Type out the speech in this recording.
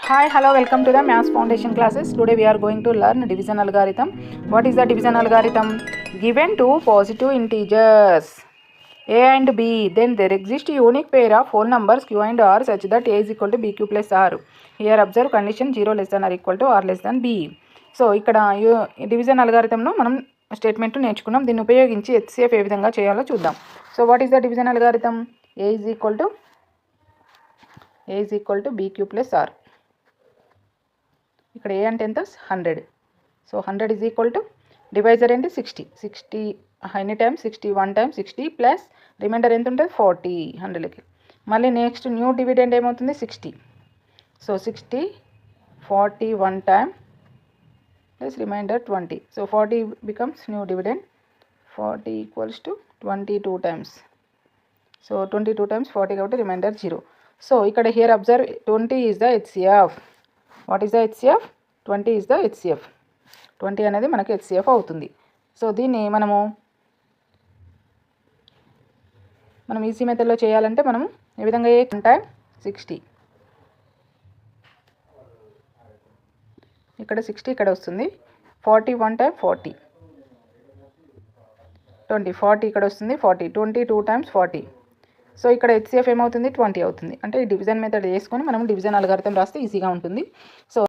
Hi, hello, welcome to the Maths Foundation classes. Today we are going to learn division algorithm. What is the division algorithm? Given two positive integers a and b, then there exists a unique pair of whole numbers q and r such that a is equal to bq plus r. Here observe condition 0 less than or equal to r less than b. So ఇక్కడ division అల్గారిథంలో మనం statement నేర్చుకున్నాం. దీన్ని ఉపయోగించి HCF ఏ విధంగా చేయాలో చూద్దాం. So what is the division algorithm? A is equal to bq plus R. ఇక్కడ A అంటే ఎంత? 100. So 100 is equal to divisor ఏంటి? 60 any times 60 1 time 60 plus remainder ఎంత ఉంటుంది? 40 100కి. మళ్ళీ నెక్స్ట్ న్యూ డివిడెండ్ ఏమవుతుంది? 60. So 60 40 1 time plus remainder 20. So 40 becomes new dividend. 40 equals to 22 times. So 22 times 40 కాబట్టి reminder 0. So ఇక్కడ here observe 20 is the HCF. What is the HCF? 20 is the HCF. 20 అనేది మనకి HCF అవుతుంది. So దీన్ని మనం easy మెథడ్లో చేయాలంటే మనము ఏ విధంగా 1 టైమ్ 60, ఇక్కడ 60 ఇక్కడ వస్తుంది. 40 1 టైమ్ 40 20 40 ఇక్కడ వస్తుంది. 40 22 టైమ్స్ 40. సో ఇక్కడ హెచ్సిఎఫ్ ఏమవుతుంది? 20 అవుతుంది. అంటే ఈ డివిజన్ మెథడ్ వేసుకొని మనం డివిజన్ అల్గారిథం రాస్తే ఈజీగా ఉంటుంది. సో